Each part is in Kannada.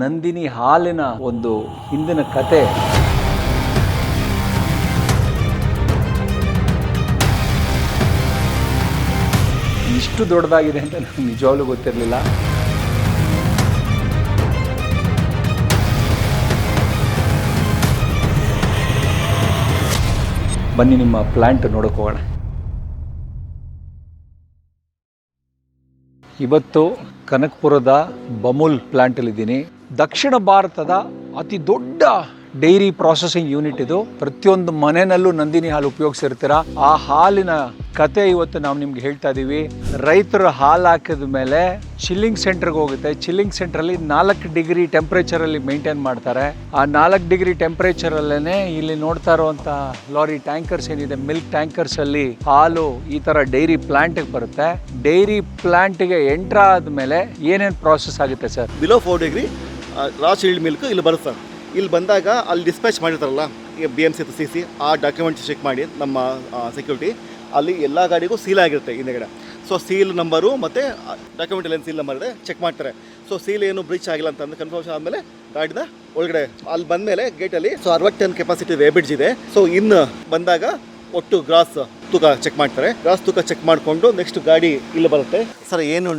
ನಂದಿನಿ ಹಾಲಿನ ಒಂದು ಹಿಂದಿನ ಕತೆ. ಇಷ್ಟು ದೊಡ್ಡದಾಗಿದೆ ಅಂತ ನನಗೆ ನಿಜವಾಗ್ಲೂ ಗೊತ್ತಿರಲಿಲ್ಲ. ಬನ್ನಿ ನಿಮ್ಮ ಪ್ಲಾಂಟ್ ನೋಡೋಕೆ ಹೋಗೋಣ. ಇವತ್ತು ಕನಕಪುರದ ಬಮೂಲ್ ಪ್ಲಾಂಟಲ್ಲಿದ್ದೀನಿ. ದಕ್ಷಿಣ ಭಾರತದ ಅತಿ ದೊಡ್ಡ ಡೈರಿ ಪ್ರಾಸೆಸಿಂಗ್ ಯೂನಿಟ್ ಇದು. ಪ್ರತಿಯೊಂದು ಮನೆಯಲ್ಲೂ ನಂದಿನಿ ಹಾಲು ಉಪಯೋಗಿಸಿರ್ತೀರ. ಆ ಹಾಲಿನ ಕತೆ ಇವತ್ತು ನಾವು ನಿಮ್ಗೆ ಹೇಳ್ತಾ ಇದ್ದೀವಿ. ರೈತರು ಹಾಲು ಹಾಕಿದ ಮೇಲೆ ಚಿಲ್ಲಿಂಗ್ ಸೆಂಟರ್ಗೆ ಹೋಗುತ್ತೆ. ಚಿಲ್ಲಿಂಗ್ ಸೆಂಟ್ರಲ್ಲಿ 4 ಡಿಗ್ರಿ ಟೆಂಪ್ರೇಚರಲ್ಲಿ ಮೇಂಟೈನ್ ಮಾಡ್ತಾರೆ. ಆ 4 ಡಿಗ್ರಿ ಟೆಂಪ್ರೇಚರಲ್ಲೇ ಇಲ್ಲಿ ನೋಡ್ತಾ ಇರುವಂಥ ಲಾರಿ ಟ್ಯಾಂಕರ್ಸ್ ಏನಿದೆ, ಮಿಲ್ಕ್ ಟ್ಯಾಂಕರ್ಸ್ ಅಲ್ಲಿ ಹಾಲು ಈ ಥರ ಡೈರಿ ಪ್ಲಾಂಟಿಗೆ ಬರುತ್ತೆ. ಡೈರಿ ಪ್ಲಾಂಟಿಗೆ ಎಂಟ್ರ್ ಆದಮೇಲೆ ಏನೇನು ಪ್ರಾಸೆಸ್ ಆಗುತ್ತೆ ಸರ್? ಬಿಲೋ 4 ಡಿಗ್ರಿ ರಾ ಚೀಲ್ಡ್ ಮಿಲ್ಕ್ ಇಲ್ಲಿ ಬರುತ್ತೆ ಸರ್. ಇಲ್ಲಿ ಬಂದಾಗ ಅಲ್ಲಿ ಡಿಸ್ಪ್ಯಾಚ್ ಮಾಡಿರ್ತಾರಲ್ಲ, ಈಗ BMC CC ಆ ಡಾಕ್ಯುಮೆಂಟ್ಸ್ ಚೆಕ್ ಮಾಡಿ ನಮ್ಮ ಸೆಕ್ಯೂರಿಟಿ ಅಲ್ಲಿ ಎಲ್ಲ ಗಾಡಿಗೂ ಸೀಲ್ ಆಗಿರುತ್ತೆ ಹಿಂದೆಗಡೆ. ಸೊ ಸೀಲ್ ನಂಬರು ಮತ್ತು ಡಾಕ್ಯುಮೆಂಟ್ ಏನು ಸೀಲ್ ನಂಬರ್ ಇದೆ ಚೆಕ್ ಮಾಡ್ತಾರೆ. ಸೊ ಸೀಲ್ ಏನು ಬ್ರೀಚ್ ಆಗಿಲ್ಲ ಅಂತಂದ್ರೆ ಕನ್ಫರ್ಮೇಷನ್ ಆದಮೇಲೆ ಗಾಡಿನ ಒಳಗಡೆ ಅಲ್ಲಿ ಬಂದಮೇಲೆ ಗೇಟಲ್ಲಿ 60 ಟನ್ ಕೆಪಾಸಿಟಿ ವೇಬ್ರಿಡ್ಜ್ ಇದೆ. ಸೊ ಇನ್ನು ಬಂದಾಗ ಒಟ್ಟು ಗ್ರಾಸ್ ತೂಕ ಚೆಕ್ ಮಾಡ್ತಾರೆ. ಗ್ರಾಸ್ ತೂಕ ಚೆಕ್ ಮಾಡಿಕೊಂಡು ನೆಕ್ಸ್ಟ್ ಗಾಡಿ ಇಲ್ಲಿ ಬರುತ್ತೆ ಸರ್. ಏನು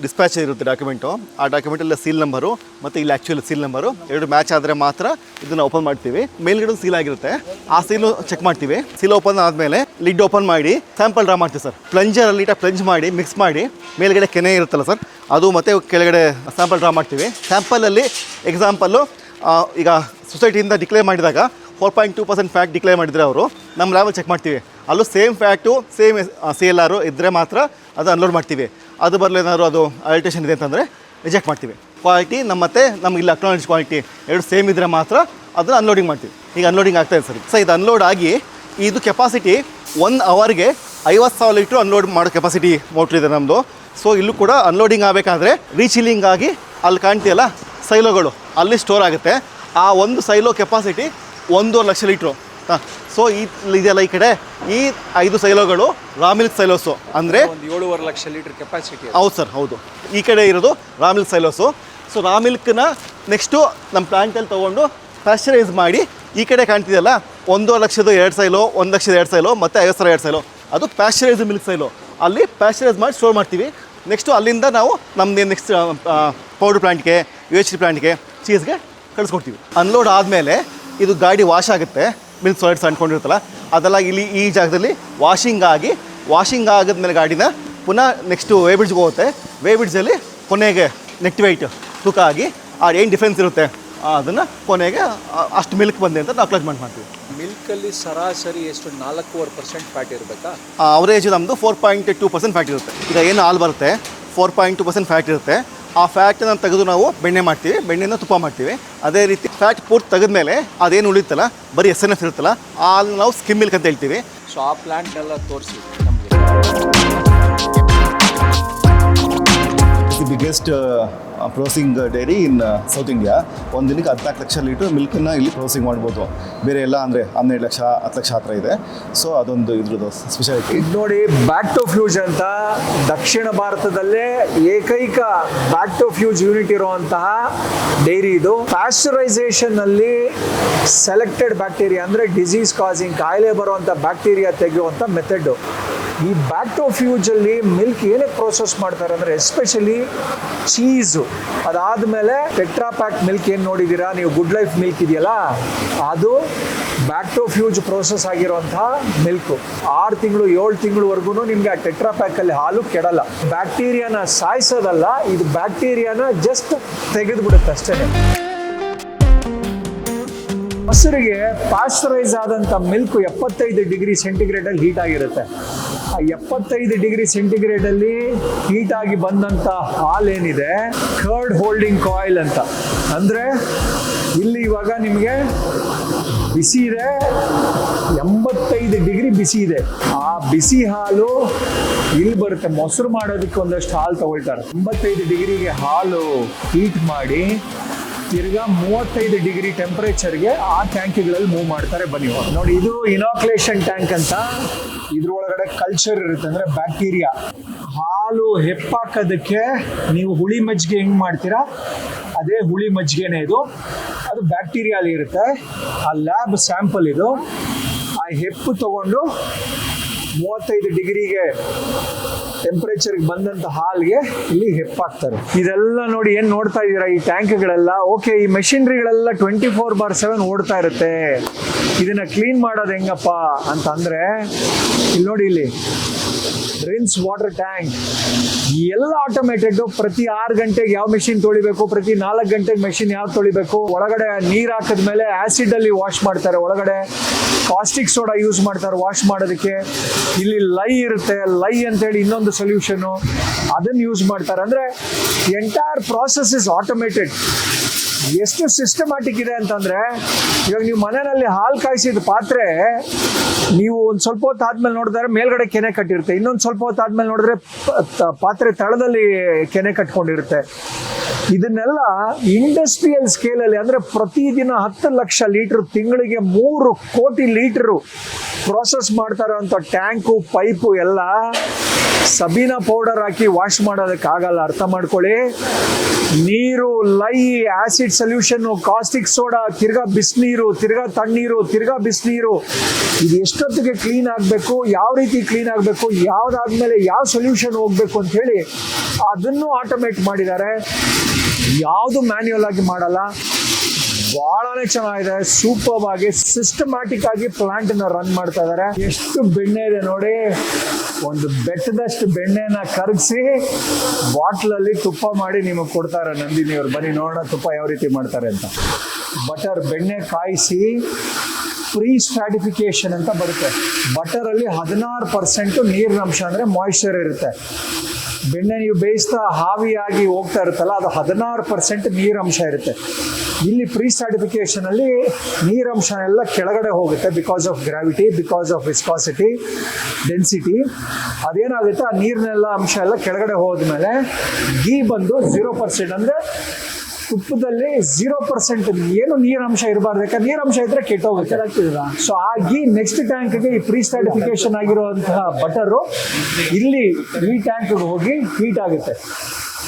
ಡಿಸ್ಪ್ಯಾಚ್ ಇರುತ್ತೆ ಡಾಕ್ಯುಮೆಂಟು, ಆ ಡಾಕ್ಯುಮೆಂಟಲ್ಲಿ ಸೀಲ್ ನಂಬರು ಮತ್ತು ಇಲ್ಲಿ ಆ್ಯಕ್ಚುಲಿ ಸೀಲ್ ನಂಬರು ಎರಡು ಮ್ಯಾಚ್ ಆದರೆ ಮಾತ್ರ ಇದನ್ನು ಓಪನ್ ಮಾಡ್ತೀವಿ. ಮೇಲ್ಗಡೆ ಸೀಲ್ ಆಗಿರುತ್ತೆ, ಆ ಸೀಲು ಚೆಕ್ ಮಾಡ್ತೀವಿ. ಸೀಲ್ ಓಪನ್ ಆದಮೇಲೆ ಲಿಡ್ ಓಪನ್ ಮಾಡಿ ಸ್ಯಾಂಪಲ್ ಡ್ರಾ ಮಾಡ್ತೀವಿ ಸರ್. ಪ್ಲಂಜರಲ್ಲಿ ಪ್ಲಂಜ್ ಮಾಡಿ ಮಿಕ್ಸ್ ಮಾಡಿ ಮೇಲ್ಗಡೆ ಕೆನೆ ಇರುತ್ತಲ್ಲ ಸರ್, ಅದು ಮತ್ತು ಕೆಳಗಡೆ ಸ್ಯಾಂಪಲ್ ಡ್ರಾ ಮಾಡ್ತೀವಿ. ಸ್ಯಾಂಪಲಲ್ಲಿ ಎಕ್ಸಾಂಪಲ್ಲು ಈಗ ಸೊಸೈಟಿಯಿಂದ ಡಿಕ್ಲೇರ್ ಮಾಡಿದಾಗ 4.2% ಫ್ಯಾಕ್ಟ್ ಡಿಕ್ಲೇರ್ ಮಾಡಿದರೆ ಅವರು ನಮ್ಮ ಲ್ಯಾಬಲ್ಲಿ ಚೆಕ್ ಮಾಡ್ತೀವಿ. ಅಲ್ಲೂ ಸೇಮ್ ಫ್ಯಾಕ್ಟು ಸೇಮ್ CLR ಇದ್ದರೆ ಮಾತ್ರ ಅದು ಅನ್ಲೋಡ್ ಮಾಡ್ತೀವಿ. ಅದು ಬರಲೇನಾದ್ರು ಅದು ಅಲ್ಟೇಷನ್ ಇದೆ ಅಂತಂದರೆ ರಿಜೆಕ್ಟ್ ಮಾಡ್ತೀವಿ. ಕ್ವಾಲಿಟಿ ಮತ್ತು ನಮ್ಗೆ ಇಲ್ಲಿ ಅಕ್ನಾಲೆಜ್ ಕ್ವಾಲಿಟಿ ಎರಡು ಸೇಮ್ ಇದ್ದರೆ ಮಾತ್ರ ಅದನ್ನು ಅನ್ಲೋಡಿಂಗ್ ಮಾಡ್ತೀವಿ. ಈಗ ಅನ್ಲೋಡಿಂಗ್ ಆಗ್ತಾಯಿದೆ ಸರ್. ಸೊ ಇದು ಅನ್ಲೋಡ್ ಆಗಿ ಇದು ಕೆಪಾಸಿಟಿ 1 ಅವರ್ಗೆ 50,000 ಲೀಟ್ರ್ ಅನ್ಲೋಡ್ ಮಾಡೋ ಕೆಪಾಸಿಟಿ ಮೋಟ್ರ್ ಇದೆ ನಮ್ಮದು. ಸೊ ಇಲ್ಲೂ ಕೂಡ ಅನ್ಲೋಡಿಂಗ್ ಆಗಬೇಕಾದ್ರೆ ರೀಚಿಲ್ಲಿಂಗ್ ಆಗಿ ಅಲ್ಲಿ ಕಾಣ್ತೀಯಲ್ಲ ಸೈಲೋಗಳು ಅಲ್ಲಿ ಸ್ಟೋರ್ ಆಗುತ್ತೆ. ಆ ಒಂದು silo capacity 1.5 lakh litre. So ಇದೆಯಲ್ಲ ಈ ಕಡೆ ಈ 5 ಸೈಲೋಗಳು ರಾ ಮಿಲ್ಕ್ ಸೈಲೋಸು, ಅಂದರೆ 7.5 ಲಕ್ಷ ಲೀಟ್ರ್ ಕೆಪಾಸಿಟಿ. ಹೌದು ಸರ್, ಹೌದು. ಈ ಕಡೆ ಇರೋದು ರಾ ಮಿಲ್ಕ್ ಸೈಲೋಸು. ಸೊ ರಾ ಮಿಲ್ಕ್ನ ನೆಕ್ಸ್ಟು ನಮ್ಮ ಪ್ಲಾಂಟಲ್ಲಿ ತೊಗೊಂಡು ಪ್ಯಾಶ್ಚರೈಸ್ ಮಾಡಿ ಈ ಕಡೆ ಕಾಣ್ತಿದೆಯಲ್ಲ 1.5 ಲಕ್ಷದ 2 ಸೈಲೋ, 1 ಲಕ್ಷದ 2 ಸೈಲೋ ಮತ್ತು 50,000 2 ಸೈಲೋ, ಅದು ಪ್ಯಾಶ್ಚರೈಸ್ ಮಿಲ್ಕ್ ಸೈಲೋ. ಅಲ್ಲಿ ಪ್ಯಾಶ್ಚರೈಸ್ ಮಾಡಿ ಸ್ಟೋರ್ ಮಾಡ್ತೀವಿ. ನೆಕ್ಸ್ಟು ಅಲ್ಲಿಂದ ನಾವು ನಮ್ಮದು ನೆಕ್ಸ್ಟ್ ಪೌಡ್ರ್ ಪ್ಲಾಂಟ್ಗೆ, UHT ಪ್ಲಾಂಟ್ಗೆ, ಚೀಸ್ಗೆ ಕಳಿಸ್ಕೊಡ್ತೀವಿ. ಅನ್ಲೋಡ್ ಆದಮೇಲೆ ಇದು ಗಾಡಿ ವಾಶ್ ಆಗುತ್ತೆ. ಮಿಲ್ಕ್ ಸಾಲಿಡ್ಸ್ ಅಂಟ್ಕೊಂಡಿರುತ್ತಲ್ಲ ಅದೆಲ್ಲ ಇಲ್ಲಿ ಈ ಜಾಗದಲ್ಲಿ ವಾಷಿಂಗ್ ಆಗಿದ್ಮೇಲೆ ಗಾಡಿನ ಪುನಃ ನೆಕ್ಸ್ಟು ವೇಬ್ರಿಡ್ಜ್ಗೆ ಹೋಗುತ್ತೆ. ವೇಬ್ರಿಡ್ಜಲ್ಲಿ ಕೊನೆಗೆ ನೆಟ್ ವೆಯ್ಟ್ ತೂಕ ಆಗಿ ಏನು ಡಿಫ್ರೆನ್ಸ್ ಇರುತ್ತೆ ಅದನ್ನು ಕೊನೆಗೆ ಅಷ್ಟು ಮಿಲ್ಕ್ ಬಂದೆ ಅಂತ ನಾವು ಕ್ಲಜ್ಮೆಂಟ್ ಮಾಡ್ತೀವಿ. ಮಿಲ್ಕಲ್ಲಿ ಸರಾಸರಿ ಎಷ್ಟು 4.25% ಫ್ಯಾಟ್ ಇರಬೇಕಾ? ಅವರೇಜ್ ನಮ್ಮದು 4.2% ಫ್ಯಾಟ್ ಇರುತ್ತೆ. ಈಗ ಏನು ಹಾಲು ಬರುತ್ತೆ 4.2% ಫ್ಯಾಟ್ ಇರುತ್ತೆ. ಆ ಫ್ಯಾಟನ್ನು ತೆಗೆದು ನಾವು ಬೆಣ್ಣೆ ಮಾಡ್ತೀವಿ, ಬೆಣ್ಣೆನ ತುಪ್ಪ ಮಾಡ್ತೀವಿ. ಅದೇ ರೀತಿ ಫ್ಯಾಟ್ ಪೂರ್ತಿ ತೆಗೆದ್ಮೇಲೆ ಅದೇನು ಉಳಿಯುತ್ತಲ್ಲ ಬರೀ SNF ಇರುತ್ತಲ್ಲ ಆ ನಾವು ಸ್ಕಿಮ್ ಮಿಲ್ಕ್ ಅಂತ ಹೇಳ್ತೀವಿ. ಸೊ ಆ ಪ್ಲಾಂಟ್ನೆಲ್ಲ ತೋರಿಸಿ ನಮಗೆ. The biggest processing dairy in south India. ಒಂದು ದಿನಕ್ಕೆ 14 ಲಕ್ಷ ಲೀಟ್ರ್ ಮಿಲ್ಕನ್ನು ಇಲ್ಲಿ ಪ್ರೊಸೆಸಿಂಗ್ ಮಾಡ್ಬೋದು. ಬೇರೆ ಎಲ್ಲ ಅಂದರೆ 12 ಲಕ್ಷ 10 ಲಕ್ಷ ಹತ್ರ ಇದೆ. ಸೊ ಅದೊಂದು ಇದ್ರದ್ದು ಸ್ಪೆಷಾಲಿಟಿ. ಇದು ನೋಡಿ, ಬ್ಯಾಕ್ ಟು ಫ್ಯೂಜ್ ಅಂತ ದಕ್ಷಿಣ ಭಾರತದಲ್ಲೇ ಏಕೈಕ ಬ್ಯಾಕ್ ಟು ಫ್ಯೂಜ್ ಯೂನಿಟ್ ಇರುವಂತಹ ಡೈರಿ ಇದು. ಪ್ಯಾಸ್ಚರೈಸೇಷನ್ ಅಲ್ಲಿ ಸೆಲೆಕ್ಟೆಡ್ ಬ್ಯಾಕ್ಟೀರಿಯಾ ಅಂದರೆ ಡಿಸೀಸ್ ಕಾಸಿಂಗ್ ಕಾಯಿಲೆ ಬರುವಂಥ ಬ್ಯಾಕ್ಟೀರಿಯಾ ತೆಗೆಯುವಂಥ ಮೆಥಡ್. ಈ ಬ್ಯಾಕ್ ಟು ಫ್ಯೂಜ್ ಅಲ್ಲಿ ಮಿಲ್ಕ್ ಏನಕ್ಕೆ ಪ್ರೋಸೆಸ್ ಮಾಡ್ತಾರೆ ಅಂದರೆ ಎಸ್ಪೆಷಲಿ ಚೀಸು, ಅದಾದಮೇಲೆ ಟೆಟ್ರಾ ಪ್ಯಾಕ್ ಮಿಲ್ಕ್ ಏನು ನೋಡಿದ್ದೀರಾ ನೀವು, ಗುಡ್ ಲೈಫ್ ಮಿಲ್ಕ್ ಇದೆಯಲ್ಲ ಅದು ಬ್ಯಾಕ್ ಟು ಫ್ಯೂಜ್ ಪ್ರೋಸೆಸ್ ಆಗಿರುವಂತಹ ಮಿಲ್ಕು. 6 ತಿಂಗಳು 7 ತಿಂಗಳವರೆಗೂ ನಿಮ್ಗೆ ಆ ಟೆಟ್ರಾ ಪ್ಯಾಕಲ್ಲಿ ಹಾಲು ಕೆಡಲ್ಲ. ಬ್ಯಾಕ್ಟೀರಿಯಾನ ಸಾಯಿಸೋದಲ್ಲ, ಇದು ಬ್ಯಾಕ್ಟೀರಿಯಾನ ಜಸ್ಟ್ ತೆಗೆದುಬಿಡುತ್ತೆ ಅಷ್ಟೇ. ಮೊಸರಿಗೆ ಪಾಶ್ಚರೈಸ್ ಆದಂಥ ಮಿಲ್ಕ್ 75 ಡಿಗ್ರಿ ಸೆಂಟಿಗ್ರೇಡಲ್ಲಿ ಹೀಟ್ ಆಗಿರುತ್ತೆ. ಆ 75 ಡಿಗ್ರಿ ಸೆಂಟಿಗ್ರೇಡಲ್ಲಿ ಹೀಟ್ ಆಗಿ ಬಂದಂಥ ಹಾಲೇನಿದೆ ಕರ್ಡ್ ಹೋಲ್ಡಿಂಗ್ ಕಾಯಿಲ್ ಅಂತ. ಅಂದರೆ ಇಲ್ಲಿ ಇವಾಗ ನಿಮಗೆ ಬಿಸಿ ಇದೆ, 85 ಡಿಗ್ರಿ ಬಿಸಿ ಇದೆ. ಆ ಬಿಸಿ ಹಾಲು ಇಲ್ಲಿ ಬರುತ್ತೆ. ಮೊಸರು ಮಾಡೋದಕ್ಕೆ ಒಂದಷ್ಟು ಹಾಲು ತಗೊಳ್ತಾರೆ. 85 ಡಿಗ್ರಿಗೆ ಹಾಲು ಹೀಟ್ ಮಾಡಿ ತಿರ್ಗಾ 35 ಡಿಗ್ರಿ ಟೆಂಪರೇಚರ್ಗೆ ಆ ಟ್ಯಾಂಕ್ಗಳಲ್ಲಿ ಮೂವ್ ಮಾಡ್ತಾರೆ. ಬನ್ನಿ ನೋಡಿ, ಇದು ಇನಾಕ್ಯುಲೇಷನ್ ಟ್ಯಾಂಕ್ ಅಂತ. ಇದ್ರೊಳಗಡೆ ಕಲ್ಚರ್ ಇರುತ್ತೆ, ಅಂದ್ರೆ ಬ್ಯಾಕ್ಟೀರಿಯಾ. ಹಾಲು ಹೆಪ್ಪಾಕೋದಕ್ಕೆ ನೀವು ಹುಳಿ ಮಜ್ಜಿಗೆ ಹೆಂಗ್ ಮಾಡ್ತೀರಾ ಅದೇ ಹುಳಿ ಮಜ್ಜಿಗೆನೇ ಇದು. ಅದು ಬ್ಯಾಕ್ಟೀರಿಯಾ ಅಲ್ಲಿ ಇರುತ್ತೆ. ಆ ಲ್ಯಾಬ್ ಸ್ಯಾಂಪಲ್ ಇದು. ಆ ಹೆಪ್ಪು ತಗೊಂಡು 35 ಡಿಗ್ರಿಗೆ ಟೆಂಪರೇಚರ್ಗೆ ಬಂದಂತ ಹಾಲ್ಗೆ ಇಲ್ಲಿ ಹೆಪ್ಪಾಕ್ತಾರೆ. ಇದೆಲ್ಲ ನೋಡಿ, ಏನ್ ನೋಡ್ತಾ ಇದ್ದೀರಾ ಈ ಟ್ಯಾಂಕ್ಗಳೆಲ್ಲ. ಓಕೆ, ಈ ಮೆಷಿನರಿಗಳೆಲ್ಲ 24/7 ಓಡ್ತಾ ಇರುತ್ತೆ. ಇದನ್ನ ಕ್ಲೀನ್ ಮಾಡೋದು ಹೆಂಗಪ್ಪ ಅಂತಂದ್ರೆ, ಇಲ್ಲಿ ನೋಡಿ, ಇಲ್ಲಿ ರಿನ್ಸ್ ವಾಟರ್ ಟ್ಯಾಂಕ್ ಎಲ್ಲ ಆಟೋಮೇಟೆಡ್. ಪ್ರತಿ 6 ಗಂಟೆಗೆ ಯಾವ ಮೆಷಿನ್ ತೊಳಿಬೇಕು, ಪ್ರತಿ 4 ಗಂಟೆಗೆ ಮೆಷಿನ್ ಯಾವ ತೊಳಿಬೇಕು. ಒಳಗಡೆ ನೀರ್ ಹಾಕಿದ್ಮೇಲೆ ಆಸಿಡ್ ಅಲ್ಲಿ ವಾಶ್ ಮಾಡ್ತಾರೆ, ಒಳಗಡೆ ಕಾಸ್ಟಿಕ್ ಸೋಡಾ ಯೂಸ್ ಮಾಡ್ತಾರೆ ವಾಶ್ ಮಾಡೋದಕ್ಕೆ. ಇಲ್ಲಿ ಲೈ ಇರುತ್ತೆ, ಲೈ ಅಂತೇಳಿ ಇನ್ನೊಂದು ಸೊಲ್ಯೂಷನ್, ಅದನ್ನ ಯೂಸ್ ಮಾಡ್ತಾರೆ. ಅಂದ್ರೆ ಎಂಟೈರ್ ಪ್ರಾಸೆಸ್ ಇಸ್ ಆಟೋಮೇಟೆಡ್. ಎಷ್ಟು ಸಿಸ್ಟಮ್ಯಾಟಿಕ್ ಇದೆ ಅಂತಂದ್ರೆ, ಇವಾಗ ನೀವು ಮನೆಯಲ್ಲಿ ಹಾಲು ಕಾಯಿಸಿದ ಪಾತ್ರೆ ನೀವು ಒಂದ್ ಸ್ವಲ್ಪ ಹೊತ್ತು ಆದ್ಮೇಲೆ ನೋಡಿದ್ರೆ ಮೇಲ್ಗಡೆ ಕೆನೆ ಕಟ್ಟಿರುತ್ತೆ, ಇನ್ನೊಂದು ಸ್ವಲ್ಪ ಹೊತ್ತು ಆದ್ಮೇಲೆ ನೋಡಿದ್ರೆ ಪಾತ್ರೆ ತಳದಲ್ಲಿ ಕೆನೆ ಕಟ್ಕೊಂಡಿರುತ್ತೆ. ಇದನ್ನೆಲ್ಲ ಇಂಡಸ್ಟ್ರಿಯಲ್ ಸ್ಕೇಲ್ ಅಲ್ಲಿ, ಅಂದ್ರೆ ಪ್ರತಿದಿನ 10 ಲಕ್ಷ ಲೀಟರ್, ತಿಂಗಳಿಗೆ 3 ಕೋಟಿ ಲೀಟರ್ ಪ್ರಾಸೆಸ್ ಮಾಡ್ತಾರೆ ಅಂತ ಟ್ಯಾಂಕು ಪೈಪು ಎಲ್ಲ ಸಬೀನಾ ಪೌಡರ್ ಹಾಕಿ ವಾಶ್ ಮಾಡೋದಕ್ಕಾಗಲ್ಲ. ಅರ್ಥ ಮಾಡ್ಕೊಳ್ಳಿ. ನೀರು, ಲೈ, ಆಸಿಡ್ ಸೊಲ್ಯೂಷನ್, ಕಾಸ್ಟಿಕ್ ಸೋಡಾ, ತಿರ್ಗಾ ಬಿಸಿನೀರು, ತಿರ್ಗಾ ತಣ್ಣೀರು, ತಿರ್ಗಾ ಬಿಸಿನೀರು, ಇದು ಎಷ್ಟೊತ್ತಿಗೆ ಕ್ಲೀನ್ ಆಗಬೇಕು, ಯಾವ ರೀತಿ ಕ್ಲೀನ್ ಆಗಬೇಕು, ಯಾವ್ದಾದ್ಮೇಲೆ ಯಾವ ಸೊಲ್ಯೂಷನ್ ಹೋಗ್ಬೇಕು ಅಂತ ಹೇಳಿ ಅದನ್ನು ಆಟೋಮೇಟ್ ಮಾಡಿದ್ದಾರೆ. ಯಾವುದು ಮ್ಯಾನ್ಯುಯಲ್ ಆಗಿ ಮಾಡಲ್ಲ. ಬಹಳನೇ ಚೆನ್ನಾಗಿದೆ, ಸೂಪರ್ ಆಗಿ ಸಿಸ್ಟಮ್ಯಾಟಿಕ್ ಆಗಿ ಪ್ಲಾಂಟ್ ನ ರನ್ ಮಾಡ್ತಾ ಇದಾರೆ. ಎಷ್ಟು ಬೆಣ್ಣೆ ಇದೆ ನೋಡಿ, ಒಂದು ಬೆಟ್ಟದಷ್ಟು ಬೆಣ್ಣೆನ ಕರಗಿಸಿ ಬಾಟ್ಲಲ್ಲಿ ತುಪ್ಪ ಮಾಡಿ ನಿಮಗೆ ಕೊಡ್ತಾರೆ ನಂದಿನಿ ಅವ್ರು. ಬನ್ನಿ ನೋಡೋಣ ತುಪ್ಪ ಯಾವ ರೀತಿ ಮಾಡ್ತಾರೆ ಅಂತ. ಬಟರ್, ಬೆಣ್ಣೆ ಕಾಯಿಸಿ ಪ್ರೀ ಸ್ಟ್ರಾಟಿಫಿಕೇಶನ್ ಅಂತ ಬರುತ್ತೆ. ಬಟರ್ ಅಲ್ಲಿ 16% ನೀರಿನ ಅಂಶ, ಅಂದ್ರೆ ಮಾಯಿಶ್ಚರ್ ಇರುತ್ತೆ. ಬೆಣ್ಣೆ ನೀವು ಬೇಯಿಸ್ತಾ ಹಾವಿಯಾಗಿ ಹೋಗ್ತಾ ಇರುತ್ತಲ್ಲ, ಅದು 16% ನೀರಂಶ ಇರುತ್ತೆ. ಇಲ್ಲಿ ಪ್ರೀ ಸ್ಟ್ರಾಟಿಫಿಕೇಶನ್ ಅಲ್ಲಿ ನೀರಂಶ ಎಲ್ಲ ಕೆಳಗಡೆ ಹೋಗುತ್ತೆ, because of gravity, because of viscosity, density. ಅದೇನಾಗುತ್ತೆ, ಆ ನೀರಿನೆಲ್ಲ ಅಂಶ ಎಲ್ಲ ಕೆಳಗಡೆ ಹೋದ್ಮೇಲೆ ಗೀ ಬಂದು 0%, ಅಂದ್ರೆ ತುಪ್ಪದಲ್ಲಿ 0% ಏನು ನೀರಂಶ ಇರಬಾರ್ದು. ಯಾಕಂದ್ರೆ ನೀರಂಶ ಇದ್ರೆ ಕೆಟ್ಟೋಗುತ್ತೆ. ಸೊ ಆ ಗೀ ನೆಕ್ಸ್ಟ್ ಟ್ಯಾಂಕ್ಗೆ ಈ ಪ್ರೀ ಸ್ಟ್ರಾಟಿಫಿಕೇಶನ್ ಆಗಿರುವಂತಹ ಬಟರು ಇಲ್ಲಿ ಈ ಟ್ಯಾಂಕ್ಗೆ ಹೋಗಿ ಹೀಟ್ ಆಗುತ್ತೆ.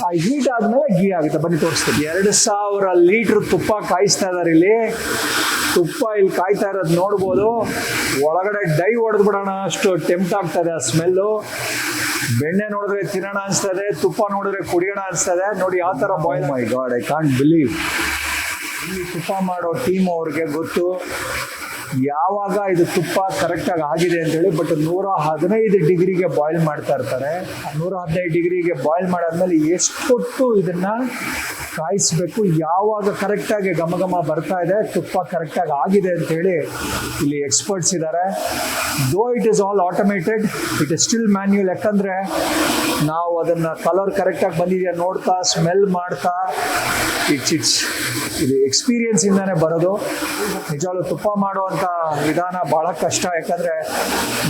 ಆ ಹೀಟ್ ಆದ್ಮೇಲೆ ಗೀ ಆಗುತ್ತೆ. ಬನ್ನಿ ತೋರಿಸ್ತೀನಿ. 2000 ಲೀಟರ್ ತುಪ್ಪ ಕಾಯಿಸ್ತಾ ಇದಾರೆ ಇಲ್ಲಿ. ತುಪ್ಪ ಇಲ್ಲಿ ಕಾಯ್ತಾ ಇರೋದು ನೋಡ್ಬೋದು. ಒಳಗಡೆ ಡೈ ಹೊಡೆದ್ ಬಿಡೋಣ ಅಷ್ಟು ಟೆಂಪ್ಟ್ ಆಗ್ತದೆ ಆ ಸ್ಮೆಲ್ಲು. ಬೆಣ್ಣೆ ನೋಡಿದ್ರೆ ತಿನ್ನೋಣ ಅನ್ಸ್ತದೆ, ತುಪ್ಪ ನೋಡಿದ್ರೆ ಕುಡಿಯೋಣ ಅನ್ಸ್ತದೆ. ನೋಡಿ ಯಾವ ತರ boil. My god, I can't believe. ಇಲ್ಲಿ ತುಪ್ಪ ಮಾಡೋ ಟೀಮ್ ಅವ್ರಿಗೆ ಗೊತ್ತು ಯಾವಾಗ ಇದು ತುಪ್ಪ ಕರೆಕ್ಟಾಗಿ ಆಗಿದೆ ಅಂತೇಳಿ. ಬಟ್ 115 ಡಿಗ್ರಿಗೆ ಬಾಯ್ಲ್ ಮಾಡ್ತಾ ಇರ್ತಾರೆ. 115 ಡಿಗ್ರಿಗೆ ಬಾಯ್ಲ್ ಮಾಡಾದ್ಮೇಲೆ ಎಷ್ಟೊತ್ತು ಇದನ್ನ ಕಾಯಿಸ್ಬೇಕು, ಯಾವಾಗ ಕರೆಕ್ಟಾಗಿ ಘಮ ಘಮ ಬರ್ತಾ ಇದೆ, ತುಪ್ಪ ಕರೆಕ್ಟಾಗಿ ಆಗಿದೆ ಅಂತೇಳಿ ಇಲ್ಲಿ ಎಕ್ಸ್ಪರ್ಟ್ಸ್ ಇದ್ದಾರೆ. Though it is all automated, it is still manual. ಯಾಕಂದ್ರೆ ನಾವು ಅದನ್ನ ಕಲರ್ ಕರೆಕ್ಟಾಗಿ ಬಂದಿದೆಯಾ ನೋಡ್ತಾ, ಸ್ಮೆಲ್ ಮಾಡ್ತಾ, ಇದು ಎಕ್ಸ್ಪೀರಿಯನ್ಸ್ ಇಂದಾನೆ ಬರೋದು. ನಿಜವಾಗ್ಲೂ ತುಪ್ಪ ಮಾಡುವಂತ ವಿಧಾನ ಬಹಳ ಕಷ್ಟ. ಯಾಕಂದ್ರೆ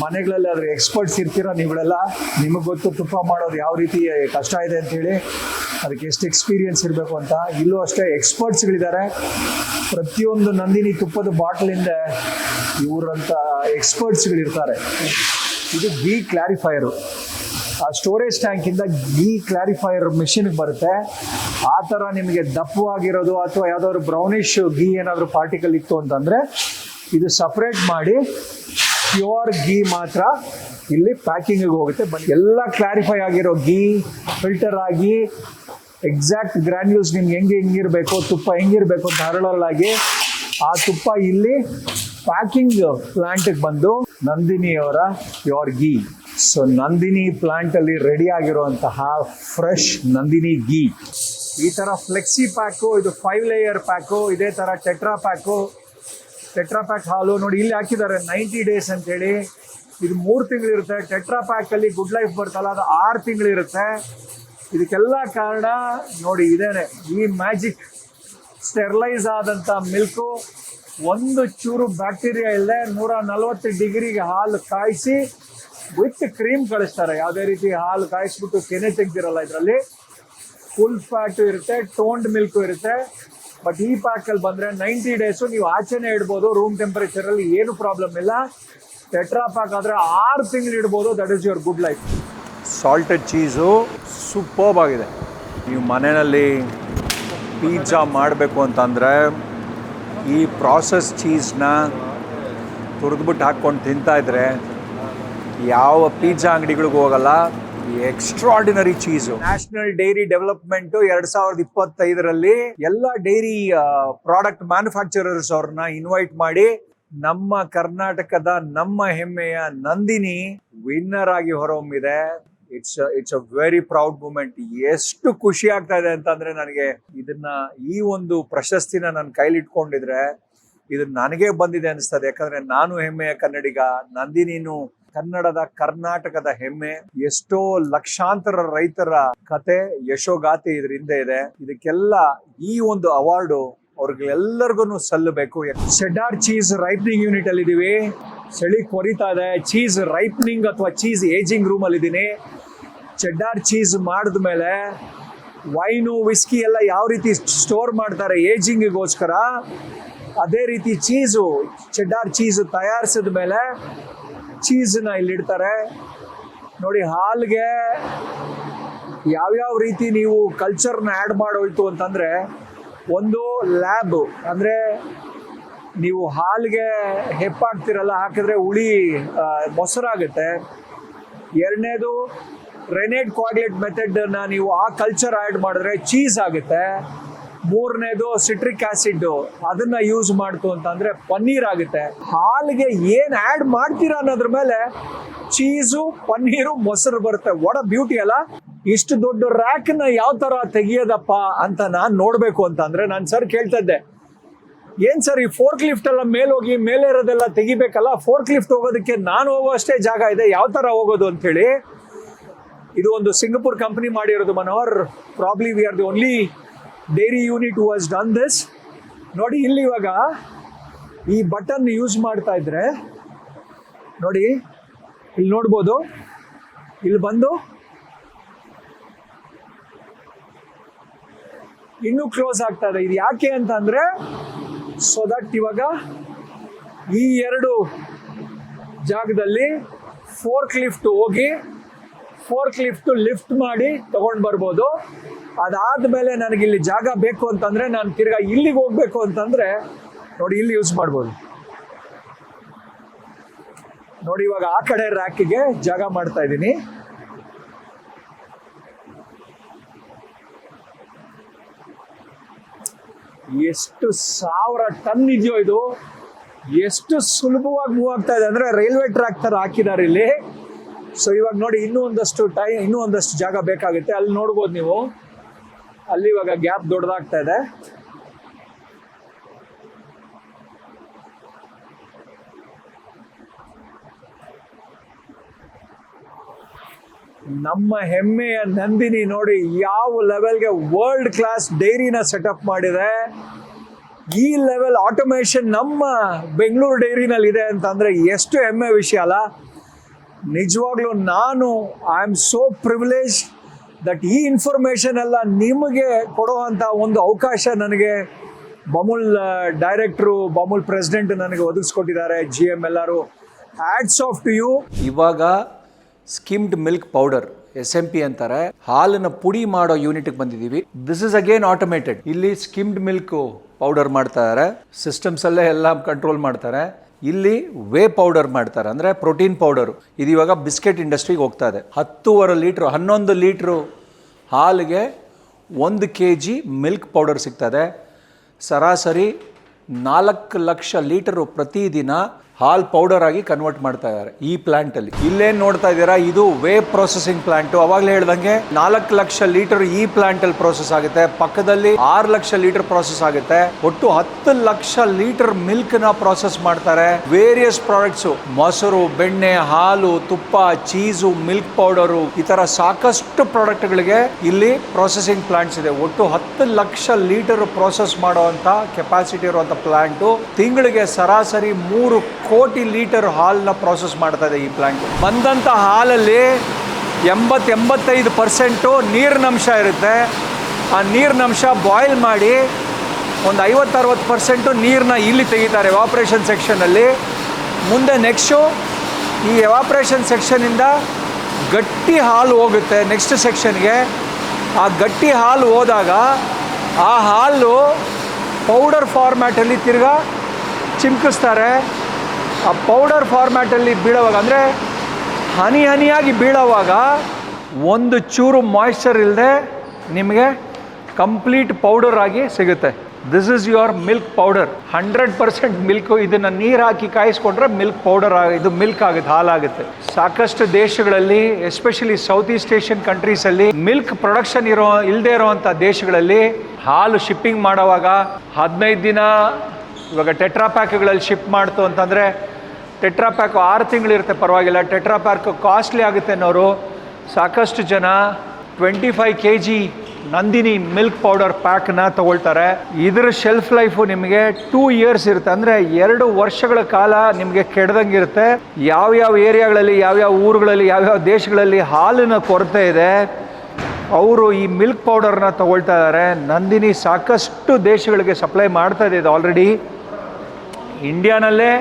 ಮನೆಗಳಲ್ಲಿ ಅದ್ರ ಎಕ್ಸ್ಪರ್ಟ್ಸ್ ಇರ್ತೀರ ನೀವುಗಳೆಲ್ಲ, ನಿಮಗೆ ಗೊತ್ತು ತುಪ್ಪ ಮಾಡೋದು ಯಾವ ರೀತಿ ಕಷ್ಟ ಇದೆ ಅಂತ ಹೇಳಿ, ಅದಕ್ಕೆ ಎಷ್ಟು ಎಕ್ಸ್ಪೀರಿಯನ್ಸ್ ಇರಬೇಕು ಅಂತ. ಇಲ್ಲೂ ಅಷ್ಟೇ ಎಕ್ಸ್ಪರ್ಟ್ಸ್ಗಳಿದ್ದಾರೆ. ಪ್ರತಿಯೊಂದು ನಂದಿನಿ ತುಪ್ಪದ ಬಾಟ್ಲಿಂದ ಇವರಂತ ಎಕ್ಸ್ಪರ್ಟ್ಸ್ಗಳಿರ್ತಾರೆ. ಇದು ಗೀ ಕ್ಲಾರಿಫೈಯರು. ಆ ಸ್ಟೋರೇಜ್ ಟ್ಯಾಂಕಿಂದ ಗೀ ಕ್ಲಾರಿಫೈಯರ್ ಮೆಷಿನ್ಗೆ ಬರುತ್ತೆ. ಆ ಥರ ನಿಮಗೆ ದಪ್ಪವಾಗಿರೋದು ಅಥವಾ ಯಾವುದಾದ್ರು ಬ್ರೌನಿಶ್ ಗೀ ಏನಾದರೂ ಪಾರ್ಟಿಕಲ್ ಇತ್ತು ಅಂತಂದರೆ ಇದು ಸಪ್ರೇಟ್ ಮಾಡಿ ಪ್ಯೂರ್ ಗೀ ಮಾತ್ರ ಇಲ್ಲಿ ಪ್ಯಾಕಿಂಗಿಗೆ ಹೋಗುತ್ತೆ. ಎಲ್ಲ ಕ್ಲಾರಿಫೈ ಆಗಿರೋ ಗೀ ಫಿಲ್ಟರ್ ಆಗಿ ಎಕ್ಸಾಕ್ಟ್ ಗ್ರ್ಯಾನ್ಯೂಲ್ಸ್ ನಿಮ್ಗೆ ಹೆಂಗಿರಬೇಕು, ತುಪ್ಪ ಹೆಂಗಿರಬೇಕು ಅಂತ ಹರಳಲ್ಲಾಗಿ ಆ ತುಪ್ಪ ಇಲ್ಲಿ ಪ್ಯಾಕಿಂಗ್ ಪ್ಲಾಂಟ್ಗೆ ಬಂದು ನಂದಿನಿಯವರ pure ghee. So Nandini plant ಅಲ್ಲಿ ರೆಡಿ ಆಗಿರುವಂತಹ ಫ್ರೆಶ್ ನಂದಿನಿ ಗೀ. ಈ ತರ ಫ್ಲೆಕ್ಸಿ ಪ್ಯಾಕು, ಇದು 5 ಲೇಯರ್ ಪ್ಯಾಕು. ಇದೇ ತರ ಟೆಟ್ರಾ ಪ್ಯಾಕ್ ಹಾಲು ನೋಡಿ ಇಲ್ಲಿ ಹಾಕಿದ್ದಾರೆ 90 ಡೇಸ್ ಅಂತೇಳಿ. ಇದು 3 ತಿಂಗಳಿರುತ್ತೆ. ಟೆಟ್ರಾ ಪ್ಯಾಕ್ ಅಲ್ಲಿ ಗುಡ್ ಲೈಫ್ ಬರ್ತಲ್ಲ, ಅದು 6 ತಿಂಗಳಿರುತ್ತೆ. ಇದಕ್ಕೆಲ್ಲ ಕಾರಣ ನೋಡಿ ಇದೇನೆ, ಈ ಮ್ಯಾಜಿಕ್. ಸ್ಟೆರ್ಲೈಸ್ ಆದಂತ ಮಿಲ್ಕು, ಒಂದು ಚೂರು ಬ್ಯಾಕ್ಟೀರಿಯಾ ಇಲ್ಲದೆ 140 ಡಿಗ್ರಿಗೆ ಹಾಲು ಕಾಯಿಸಿ ವಿತ್ ಕ್ರೀಮ್ ಕಳಿಸ್ತಾರೆ. ಯಾವುದೇ ರೀತಿ ಹಾಲು ಕಾಯಿಸ್ಬಿಟ್ಟು ಕೆನೆ ತೆಗ್ದಿರಲ್ಲ. ಇದರಲ್ಲಿ ಫುಲ್ ಫ್ಯಾಟು ಇರುತ್ತೆ, ಟೋನ್ಡ್ ಮಿಲ್ಕು ಇರುತ್ತೆ. ಬಟ್ ಈ ಪ್ಯಾಕಲ್ಲಿ ಬಂದರೆ 90 ಡೇಸು ನೀವು ಆಚೆನೇ ಇಡ್ಬೋದು, ರೂಮ್ ಟೆಂಪರೇಚರಲ್ಲಿ ಏನು ಪ್ರಾಬ್ಲಮ್ ಇಲ್ಲ. ಟೆಟ್ರಾ ಪ್ಯಾಕ್ ಆದರೆ 6 ತಿಂಗಳು ಇಡ್ಬೋದು. That is your good life. Salted cheese superb ಆಗಿದೆ. ನೀವು ಮನೆಯಲ್ಲಿ ಪಿಜ್ಜಾ ಮಾಡಬೇಕು ಅಂತಂದರೆ ಈ ಪ್ರಾಸೆಸ್ ಚೀಸ್ನ ತುರಿದ್ಬಿಟ್ಟು ಹಾಕ್ಕೊಂಡು ತಿಂತಾಯಿದ್ರೆ ಯಾವ ಪಿಜ್ಜಾ ಅಂಗಡಿಗಳಿಗೂ ಹೋಗಲ್ಲ. Extraordinary cheese. National dairy development 2025ರಲ್ಲಿ ಎಲ್ಲ ಡೈರಿ ಪ್ರಾಡಕ್ಟ್ ಮ್ಯಾನುಫ್ಯಾಕ್ಚರರ್ಸ್ ಅವ್ರನ್ನ ಇನ್ವೈಟ್ ಮಾಡಿ ನಮ್ಮ ಕರ್ನಾಟಕದ ನಮ್ಮ ಹೆಮ್ಮೆಯ ನಂದಿನಿ ವಿನ್ನರ್ ಆಗಿ ಹೊರಹೊಮ್ಮಿದೆ. It's a very proud moment. ಎಷ್ಟು ಖುಷಿ ಆಗ್ತಾ ಇದೆ ಅಂತಂದ್ರೆ ನನಗೆ ಈ ಒಂದು ಪ್ರಶಸ್ತಿನ ನನ್ನ ಕೈಲಿಟ್ಕೊಂಡಿದ್ರೆ ಇದು ನನಗೆ ಬಂದಿದೆ ಅನಿಸ್ತದೆ. ಯಾಕಂದ್ರೆ ನಾನು ಹೆಮ್ಮೆಯ ಕನ್ನಡಿಗ, ನಂದಿನಿನು ಕನ್ನಡದ ಕರ್ನಾಟಕದ ಹೆಮ್ಮೆ. ಎಷ್ಟೋ ಲಕ್ಷಾಂತರ ರೈತರ ಕತೆ ಯಶೋಗಾಥೆ ಇದ್ರ ಹಿಂದೆ ಇದೆ. ಇದಕ್ಕೆಲ್ಲ ಈ ಒಂದು ಅವಾರ್ಡು ಅವ್ರಿಗೆಲ್ಲರಿಗೂ ಸಲ್ಲಬೇಕು. ಚೆಡಾರ್ ಚೀಸ್ ರೈಪ್ನಿಂಗ್ ಯೂನಿಟ್ ಅಲ್ಲಿ ಇದೀವಿ. ಚಳಿ ಕೊರಿತಾ ಇದೆ. ಚೀಸ್ ರೈಪ್ನಿಂಗ್ ಅಥವಾ ಚೀಸ್ ಏಜಿಂಗ್ ರೂಮ್ ಅಲ್ಲಿ ಇದೀನಿ. ಚೆಡಾರ್ ಚೀಸ್ ಮಾಡಿದ್ಮೇಲೆ ವೈನು ವಿಸ್ಕಿ ಎಲ್ಲ ಯಾವ ರೀತಿ ಸ್ಟೋರ್ ಮಾಡ್ತಾರೆ ಏಜಿಂಗಿಗೋಸ್ಕರ, ಅದೇ ರೀತಿ ಚೀಸು ಚೆಡಾರ್ ಚೀಸ್ ತಯಾರಿಸಿದ ಮೇಲೆ ಚೀಸನ್ನ ಇಲ್ಲಿಡ್ತಾರೆ. ನೋಡಿ, ಹಾಲ್ಗೆ ಯಾವ್ಯಾವ ರೀತಿ ನೀವು ಕಲ್ಚರ್ನ ಆ್ಯಡ್ ಮಾಡೋಯ್ತು ಅಂತಂದರೆ, ಒಂದು ಲ್ಯಾಬ್ ಅಂದರೆ ನೀವು ಹಾಲಿಗೆ ಹೆಪ್ಪಾಕ್ತಿರಲ್ಲ, ಹಾಕಿದ್ರೆ ಹುಳಿ ಮೊಸರಾಗುತ್ತೆ. ಎರಡನೇದು ರೆನೇಟ್ ಕ್ವಾಗ್ಲೆಟ್ ಮೆಥಡನ್ನ ನೀವು ಆ ಕಲ್ಚರ್ ಆ್ಯಡ್ ಮಾಡಿದ್ರೆ ಚೀಸ್ ಆಗುತ್ತೆ. ಮೂರನೇದು ಸಿಟ್ರಿಕ್ ಆಸಿಡ್, ಅದನ್ನ ಯೂಸ್ ಮಾಡ್ತು ಅಂತಂದ್ರೆ ಪನ್ನೀರ್ ಆಗುತ್ತೆ. ಹಾಲಿಗೆ ಏನ್ ಆ್ಯಡ್ ಮಾಡ್ತೀರಾ ಅನ್ನೋದ್ರ ಮೇಲೆ ಚೀಸು, ಪನ್ನೀರು, ಮೊಸರು ಬರುತ್ತೆ. ವಾಟ್ ಅ ಬ್ಯೂಟಿ ಅಲ್ಲ. ಇಷ್ಟು ದೊಡ್ಡ ರ್ಯಾಕ್ನ ಯಾವ ತರ ತೆಗಿಯೋದಪ್ಪ ಅಂತ ನಾನು ನೋಡ್ಬೇಕು ಅಂತಂದ್ರೆ ನಾನು ಸರ್ ಕೇಳ್ತಾ ಇದ್ದೆ, ಏನ್ ಸರ್ ಈ ಫೋರ್ಕ್ ಲಿಫ್ಟ್ ಎಲ್ಲ ಮೇಲೋಗಿ ಮೇಲೆ ಇರೋದೆಲ್ಲ ತೆಗಿಬೇಕಲ್ಲ, ಫೋರ್ಕ್ ಲಿಫ್ಟ್ ಹೋಗೋದಕ್ಕೆ ನಾನು ಹೋಗೋಷ್ಟೇ ಜಾಗ ಇದೆ, ಯಾವ ತರ ಹೋಗೋದು ಅಂತೇಳಿ. ಇದು ಒಂದು ಸಿಂಗಪುರ್ ಕಂಪನಿ ಮಾಡಿರೋದು Manohar. Probably we are the only dairy unit who has done this. ನೋಡಿ, ಇಲ್ಲಿ ಇವಾಗ ಈ ಬಟನ್ ಯೂಸ್ ಮಾಡ್ತಾ ಇದ್ರೆ ನೋಡಿ, ಇಲ್ಲಿ ನೋಡ್ಬೋದು, ಇಲ್ಲಿ ಬಂದು ಇನ್ನೂ ಕ್ಲೋಸ್ ಆಗ್ತಾ ಇದೆ. ಇದು ಯಾಕೆ ಅಂತಂದ್ರೆ ಸೊ ದಟ್ ಇವಾಗ ಈ ಎರಡು ಜಾಗದಲ್ಲಿ ಫೋರ್ಕ್ ಲಿಫ್ಟ್ ಹೋಗಿ ಫೋರ್ಕ್ ಲಿಫ್ಟ್ ಮಾಡಿ ತಗೊಂಡು ಬರ್ಬೋದು. ಅದಾದ್ಮೇಲೆ ನನಗೆ ಇಲ್ಲಿ ಜಾಗ ಬೇಕು ಅಂತಂದ್ರೆ ನಾನು ತಿರ್ಗಾ ಇಲ್ಲಿಗೆ ಹೋಗ್ಬೇಕು ಅಂತಂದ್ರೆ ನೋಡಿ, ಇಲ್ಲಿ ಯೂಸ್ ಮಾಡ್ಬೋದು. ನೋಡಿ, ಇವಾಗ ಆ ಕಡೆ ರ್ಯಾಕಿಗೆ ಜಾಗ ಮಾಡ್ತಾ ಇದ್ದೀನಿ. ಎಷ್ಟು 1000 ಟನ್ ಇದೆಯೋ ಇದು. ಎಷ್ಟು ಸುಲಭವಾಗಿ ಮೂವ್ ಆಗ್ತಾ ಇದೆ ಅಂದ್ರೆ ರೈಲ್ವೆ ಟ್ರ್ಯಾಕ್ ತರ ಹಾಕಿದ್ದಾರೆ ಇಲ್ಲಿ. ಸೊ ಇವಾಗ ನೋಡಿ, ಇನ್ನೂ ಒಂದಷ್ಟು ಜಾಗ ಬೇಕಾಗುತ್ತೆ. ಅಲ್ಲಿ ನೋಡ್ಬೋದು ನೀವು, ಅಲ್ಲಿ ಇವಾಗ ಗ್ಯಾಪ್ ದೊಡ್ಡದಾಗ್ತಾ ಇದೆ. ನಮ್ಮ ಹೆಮ್ಮೆಯ ನಂದಿನಿ ನೋಡಿ ಯಾವ ಲೆವೆಲ್ಗೆ ವರ್ಲ್ಡ್ ಕ್ಲಾಸ್ ಡೈರಿನ ಸೆಟಪ್ ಮಾಡಿದೆ. ಈ ಲೆವೆಲ್ ಆಟೋಮೇಷನ್ ನಮ್ಮ ಬೆಂಗಳೂರು ಡೈರಿನಲ್ಲಿ ಇದೆ ಅಂತಂದ್ರೆ ಎಷ್ಟು ಹೆಮ್ಮೆ ವಿಷಯ ಅಲ್ಲ. ನಿಜವಾಗ್ಲೂ I am so privilege that ಈ ಇನ್ಫಾರ್ಮೇಶನ್ ಎಲ್ಲ ನಿಮಗೆ ಕೊಡುವಂಥ ಒಂದು ಅವಕಾಶ ನನಗೆ ಬಮೂಲ್ ಡೈರೆಕ್ಟ್ರು, ಬಮೂಲ್ ಪ್ರೆಸಿಡೆಂಟ್ ನನಗೆ ಒದಗಿಸ್ಕೊಟ್ಟಿದ್ದಾರೆ. GM ಎಲ್ಲರೂ ಹ್ಯಾಟ್ಸ್ ಆಫ್ ಟು ಯು. ಇವಾಗ ಸ್ಕಿಮ್ಡ್ ಮಿಲ್ಕ್ ಪೌಡರ್ SMP ಅಂತಾರೆ, ಹಾಲನ್ನ ಪುಡಿ ಮಾಡೋ ಯೂನಿಟ್ಗೆ ಬಂದಿದ್ದೀವಿ. This is again automated. ಇಲ್ಲಿ ಸ್ಕಿಮ್ಡ್ ಮಿಲ್ಕ್ ಪೌಡರ್ ಮಾಡ್ತಾ ಇದ್ದಾರೆ, ಸಿಸ್ಟಮ್ಸ್ ಅಲ್ಲೇ ಎಲ್ಲ ಕಂಟ್ರೋಲ್ ಮಾಡ್ತಾರೆ. ಇಲ್ಲಿ ವೇ ಪೌಡರ್ ಮಾಡ್ತಾರೆ, ಅಂದರೆ ಪ್ರೋಟೀನ್ ಪೌಡರು. ಇದು ಇವಾಗ ಬಿಸ್ಕೆಟ್ ಇಂಡಸ್ಟ್ರಿಗೆ ಹೋಗ್ತಾ ಇದೆ. 11 ಲೀಟ್ರು ಹಾಲಿಗೆ 1 kg ಮಿಲ್ಕ್ ಪೌಡರ್ ಸಿಗ್ತದೆ. ಸರಾಸರಿ 4 ಲಕ್ಷ ಲೀಟರು ಪ್ರತಿದಿನ ಹಾಲ್ ಪೌಡರ್ ಆಗಿ ಕನ್ವರ್ಟ್ ಮಾಡ್ತಾ ಇದ್ದಾರೆ ಈ ಪ್ಲಾಂಟ್ ಅಲ್ಲಿ. ಇಲ್ಲೇನ್ ನೋಡ್ತಾ ಇದ್ದೀರಾ, ಇದು ವೇ ಪ್ರೊಸೆಸಿಂಗ್ ಪ್ಲಾಂಟ್. ಅವಾಗಲೇ ಹೇಳ್ದಂಗೆ 4 ಲಕ್ಷ ಲೀಟರ್ ಈ ಪ್ಲಾಂಟ್ ಅಲ್ಲಿ ಪ್ರೋಸೆಸ್ ಆಗುತ್ತೆ. ಪಕ್ಕದಲ್ಲಿ 6 ಲಕ್ಷ ಲೀಟರ್ ಪ್ರೋಸೆಸ್ ಆಗುತ್ತೆ. ಒಟ್ಟು 10 ಲಕ್ಷ ಲೀಟರ್ ಮಿಲ್ಕ್ ನ ಪ್ರೋಸೆಸ್ ಮಾಡ್ತಾರೆ. ವೇರಿಯಸ್ ಪ್ರಾಡಕ್ಟ್ಸ್, ಮೊಸರು, ಬೆಣ್ಣೆ, ಹಾಲು, ತುಪ್ಪ, ಚೀಸು, ಮಿಲ್ಕ್ ಪೌಡರು, ಈ ತರ ಸಾಕಷ್ಟು ಪ್ರಾಡಕ್ಟ್ ಗಳಿಗೆ ಇಲ್ಲಿ ಪ್ರೊಸೆಸಿಂಗ್ ಪ್ಲಾಂಟ್ಸ್ ಇದೆ. ಒಟ್ಟು 10 ಲಕ್ಷ ಲೀಟರ್ ಪ್ರೋಸೆಸ್ ಮಾಡುವಂತ ಕೆಪಾಸಿಟಿ ಇರುವಂತ ಪ್ಲಾಂಟ್. ತಿಂಗಳಿಗೆ ಸರಾಸರಿ 3 ಕೋಟಿ ಲೀಟರ್ ಹಾಲ್ನ ಪ್ರೋಸೆಸ್ ಮಾಡ್ತಾ ಇದೆ ಈ ಪ್ಲಾಂಟ್. ಬಂದಂಥ ಹಾಲಲ್ಲಿ 80-85% ನೀರಿನಂಶ ಇರುತ್ತೆ. ಆ ನೀರಿನಂಶ ಬಾಯ್ಲ್ ಮಾಡಿ ಒಂದು 50-60% ನೀರನ್ನ ಇಲ್ಲಿ ತೆಗಿತಾರೆ ಎವಾಪ್ರೇಷನ್ ಸೆಕ್ಷನಲ್ಲಿ. ಮುಂದೆ ನೆಕ್ಸ್ಟು ಈ ಎವಾಪ್ರೇಷನ್ ಸೆಕ್ಷನಿಂದ ಗಟ್ಟಿ ಹಾಲು ಹೋಗುತ್ತೆ ನೆಕ್ಸ್ಟ್ ಸೆಕ್ಷನ್ಗೆ. ಆ ಗಟ್ಟಿ ಹಾಲು ಹೋದಾಗ ಆ ಹಾಲು ಪೌಡರ್ ಫಾರ್ಮ್ಯಾಟಲ್ಲಿ ತಿರ್ಗಾ ಚಿಮ್ಕಿಸ್ತಾರೆ. ಆ ಪೌಡರ್ ಫಾರ್ಮ್ಯಾಟಲ್ಲಿ ಬೀಳೋವಾಗ ಅಂದರೆ ಹನಿಯಾಗಿ ಬೀಳೋವಾಗ ಒಂದು ಚೂರು ಮಾಯ್ಶ್ಚರ್ ಇಲ್ಲದೆ ನಿಮಗೆ ಕಂಪ್ಲೀಟ್ ಪೌಡರ್ ಆಗಿ ಸಿಗುತ್ತೆ. This is your milk powder. 100% milk. ಇದನ್ನು ನೀರು ಹಾಕಿ ಕಾಯಿಸ್ಕೊಂಡ್ರೆ ಮಿಲ್ಕ್ ಪೌಡರ್ ಇದು ಮಿಲ್ಕ್ ಆಗುತ್ತೆ, ಹಾಲಾಗುತ್ತೆ. ಸಾಕಷ್ಟು ದೇಶಗಳಲ್ಲಿ ಎಸ್ಪೆಷಲಿ ಸೌತ್ ಈಸ್ಟ್ ಏಷ್ಯನ್ ಕಂಟ್ರೀಸಲ್ಲಿ ಮಿಲ್ಕ್ ಪ್ರೊಡಕ್ಷನ್ ಇಲ್ಲದೆ ಇರೋವಂಥ ದೇಶಗಳಲ್ಲಿ ಹಾಲು ಶಿಪ್ಪಿಂಗ್ ಮಾಡೋವಾಗ 15 ದಿನ, ಇವಾಗ ಟೆಟ್ರಾ ಪ್ಯಾಕ್ಗಳಲ್ಲಿ ಶಿಪ್ ಮಾಡ್ತು ಅಂತಂದರೆ ಟೆಟ್ರಾ ಪ್ಯಾಕ್ 6 ತಿಂಗಳಿರುತ್ತೆ, ಪರವಾಗಿಲ್ಲ. ಟೆಟ್ರಾ ಪ್ಯಾಕ್ ಕಾಸ್ಟ್ಲಿ ಆಗುತ್ತೆ ಅನ್ನೋರು ಸಾಕಷ್ಟು ಜನ 25 kg ನಂದಿನಿ ಮಿಲ್ಕ್ ಪೌಡರ್ ಪ್ಯಾಕ್ನ ತೊಗೊಳ್ತಾರೆ. ಇದರ ಶೆಲ್ಫ್ ಲೈಫು ನಿಮಗೆ 2 years ಇರುತ್ತೆ, ಅಂದರೆ 2 ವರ್ಷಗಳ ಕಾಲ ನಿಮಗೆ ಕೆಡ್ದಂಗಿರುತ್ತೆ. ಯಾವ್ಯಾವ ಏರಿಯಾಗಳಲ್ಲಿ, ಯಾವ್ಯಾವ ಊರುಗಳಲ್ಲಿ, ಯಾವ್ಯಾವ ದೇಶಗಳಲ್ಲಿ ಹಾಲಿನ ಕೊರತೆ ಇದೆ ಅವರು ಈ ಮಿಲ್ಕ್ ಪೌಡರ್ನ ತೊಗೊಳ್ತಾ ಇದ್ದಾರೆ. ನಂದಿನಿ ಸಾಕಷ್ಟು ದೇಶಗಳಿಗೆ ಸಪ್ಲೈ ಮಾಡ್ತಾ ಇದೆ ಇದು ಆಲ್ರೆಡಿ. ಇಂಡಿಯಾನಲ್ಲೇ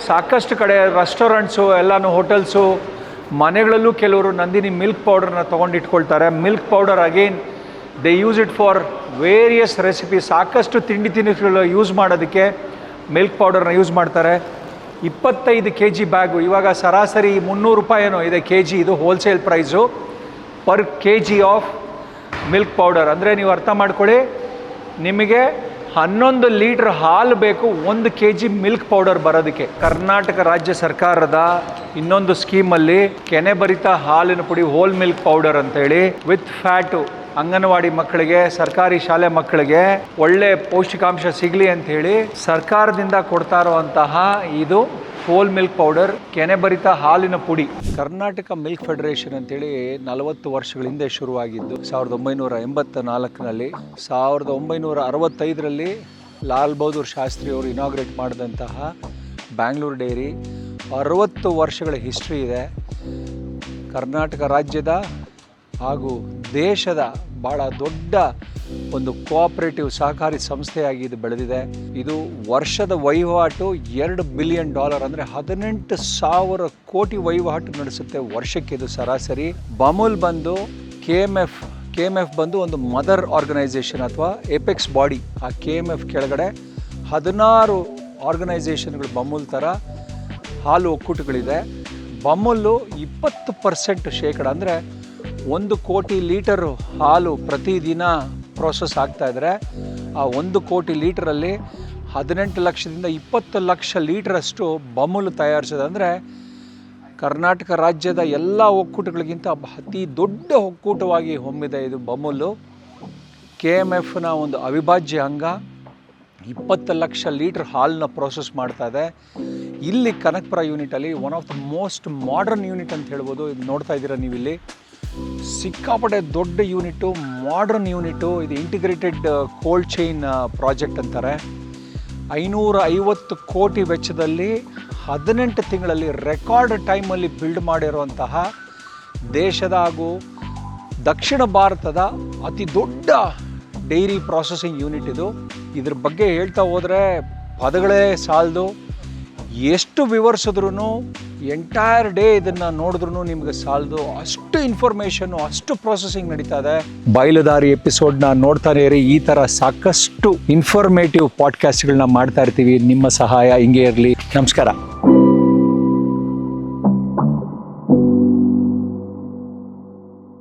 ಸಾಕಷ್ಟು ಕಡೆ ರೆಸ್ಟೋರೆಂಟ್ಸು ಎಲ್ಲನೂ ಹೋಟೆಲ್ಸು ಮನೆಗಳಲ್ಲೂ ಕೆಲವರು ನಂದಿನಿ ಮಿಲ್ಕ್ ಪೌಡರ್ನ ತೊಗೊಂಡು ಇಟ್ಕೊಳ್ತಾರೆ. Milk powder again they use it for various recipe. ಸಾಕಷ್ಟು ತಿಂಡಿ ತಿನಿಸುಗಳು ಯೂಸ್ ಮಾಡೋದಕ್ಕೆ ಮಿಲ್ಕ್ ಪೌಡರ್ನ ಯೂಸ್ ಮಾಡ್ತಾರೆ. 25 kg ಬ್ಯಾಗು ಇವಾಗ ಸರಾಸರಿ 300 ರೂಪಾಯಿನೋ ಇದೆ kg. ಇದು wholesale price per kg of milk powder. ಅಂದರೆ ನೀವು ಅರ್ಥ ಮಾಡ್ಕೊಳ್ಳಿ, ನಿಮಗೆ 11 ಲೀಟ್ರ್ ಹಾಲು ಬೇಕು 1 kg ಮಿಲ್ಕ್ ಪೌಡರ್ ಬರೋದಕ್ಕೆ. ಕರ್ನಾಟಕ ರಾಜ್ಯ ಸರ್ಕಾರದ ಇನ್ನೊಂದು ಸ್ಕೀಮಲ್ಲಿ ಕೆನೆಭರಿತ ಹಾಲಿನ ಪುಡಿ ಹೋಲ್ ಮಿಲ್ಕ್ ಪೌಡರ್ ಅಂತೇಳಿ ವಿತ್ ಫ್ಯಾಟು ಅಂಗನವಾಡಿ ಮಕ್ಕಳಿಗೆ, ಸರ್ಕಾರಿ ಶಾಲೆ ಮಕ್ಕಳಿಗೆ ಒಳ್ಳೆ ಪೌಷ್ಟಿಕಾಂಶ ಸಿಗಲಿ ಅಂಥೇಳಿ ಸರ್ಕಾರದಿಂದ ಕೊಡ್ತಾ ಇರುವಂತಹ ಇದು ಹೋಲ್ ಮಿಲ್ಕ್ ಪೌಡರ್, ಕೆನೆಭರಿತ ಹಾಲಿನ ಪುಡಿ. ಕರ್ನಾಟಕ ಮಿಲ್ಕ್ ಫೆಡರೇಷನ್ ಅಂತೇಳಿ 40 ವರ್ಷಗಳ ಹಿಂದೆ ಶುರುವಾಗಿದ್ದು 1984ರಲ್ಲಿ. 1965ರಲ್ಲಿ ಲಾಲ್ ಬಹದ್ದೂರ್ ಶಾಸ್ತ್ರಿ ಅವರು ಇನಾಗ್ರೇಟ್ ಮಾಡಿದಂತಹ ಬ್ಯಾಂಗ್ಳೂರು ಡೈರಿ 60 ವರ್ಷಗಳ ಹಿಸ್ಟ್ರಿ ಇದೆ. ಕರ್ನಾಟಕ ರಾಜ್ಯದ ಹಾಗೂ ದೇಶದ ಭಾಳ ದೊಡ್ಡ ಒಂದು ಕೋಆಪರೇಟಿವ್ ಸಹಕಾರಿ ಸಂಸ್ಥೆಯಾಗಿ ಇದು ಬೆಳೆದಿದೆ. ಇದು ವರ್ಷದ ವಹಿವಾಟು $2 ಬಿಲಿಯನ್, ಅಂದರೆ 18,000 ಕೋಟಿ ವಹಿವಾಟು ನಡೆಸುತ್ತೆ ವರ್ಷಕ್ಕೆ. ಇದು ಸರಾಸರಿ. ಬಮೂಲ್ ಬಂದು KMF ಬಂದು ಒಂದು ಮದರ್ ಆರ್ಗನೈಸೇಷನ್ ಅಥವಾ ಏಪೆಕ್ಸ್ ಬಾಡಿ. ಆ KMF ಕೆಳಗಡೆ 16 ಆರ್ಗನೈಸೇಷನ್ಗಳು ಬಮೂಲ್ ಥರ ಹಾಲು ಒಕ್ಕೂಟಗಳಿದೆ. ಬಮೂಲು 20% ಅಂದರೆ 1 ಕೋಟಿ ಲೀಟರು ಹಾಲು ಪ್ರತಿದಿನ ಪ್ರೋಸೆಸ್ ಆಗ್ತಾಯಿದ್ರೆ ಆ 1 ಕೋಟಿ ಲೀಟ್ರಲ್ಲಿ 18 ಲಕ್ಷದಿಂದ 20 ಲಕ್ಷ ಲೀಟ್ರಷ್ಟು ಬಮೂಲು ತಯಾರಿಸೋದು. ಅಂದರೆ ಕರ್ನಾಟಕ ರಾಜ್ಯದ ಎಲ್ಲ ಒಕ್ಕೂಟಗಳಿಗಿಂತ ಅತಿ ದೊಡ್ಡ ಒಕ್ಕೂಟವಾಗಿ ಹೊಮ್ಮಿದೆ ಇದು ಬಮೂಲು. KMFನ ಒಂದು ಅವಿಭಾಜ್ಯ ಅಂಗ. 20 ಲಕ್ಷ ಲೀಟ್ರ್ ಹಾಲನ್ನ ಪ್ರೋಸೆಸ್ ಮಾಡ್ತಾ ಇದೆ. ಇಲ್ಲಿ ಕನಕಪುರ ಯೂನಿಟಲ್ಲಿ one of the most modern unit ಅಂತ ಹೇಳ್ಬೋದು. ಇದು ನೋಡ್ತಾ ಇದ್ದೀರಾ ನೀವಿಲ್ಲಿ, ಸಿಕ್ಕಾಪಟ್ಟೆ ದೊಡ್ಡ ಯೂನಿಟು, ಮಾಡರ್ನ್ ಯೂನಿಟು. ಇದು ಇಂಟಿಗ್ರೇಟೆಡ್ ಕೋಲ್ಡ್ ಚೈನ್ ಪ್ರಾಜೆಕ್ಟ್ ಅಂತಾರೆ. 550 ಕೋಟಿ ವೆಚ್ಚದಲ್ಲಿ 18 ತಿಂಗಳಲ್ಲಿ ರೆಕಾರ್ಡ್ ಟೈಮಲ್ಲಿ ಬಿಲ್ಡ್ ಮಾಡಿರುವಂತಹ ದೇಶದ ಹಾಗೂ ದಕ್ಷಿಣ ಭಾರತದ ಅತಿ ದೊಡ್ಡ ಡೈರಿ ಪ್ರಾಸೆಸಿಂಗ್ ಯೂನಿಟ್ ಇದು. ಇದ್ರ ಬಗ್ಗೆ ಹೇಳ್ತಾ ಹೋದರೆ ಪದಗಳೇ ಸಾಲದು. ಎಷ್ಟು ವಿವರಿಸಿದ್ರೂ ಎಂಟೈರ್ ಡೇ ಇದನ್ನು ನೋಡಿದ್ರೂ ನಿಮಗೆ ಸಾಲದು. ಅಷ್ಟು ಇನ್ಫಾರ್ಮೇಷನ್ನು, ಅಷ್ಟು ಪ್ರೊಸೆಸಿಂಗ್ ನಡೀತಾ ಇದೆ. ಬಯಲುದಾರಿ ಎಪಿಸೋಡ್ನ ನೋಡ್ತಾನೆ ಇರಿ. ಈ ಥರ ಸಾಕಷ್ಟು ಇನ್ಫಾರ್ಮೇಟಿವ್ ಪಾಡ್ಕಾಸ್ಟ್ಗಳನ್ನ ಮಾಡ್ತಾ ಇರ್ತೀವಿ. ನಿಮ್ಮ ಸಹಾಯ ಹಿಂಗೆ ಇರಲಿ. ನಮಸ್ಕಾರ.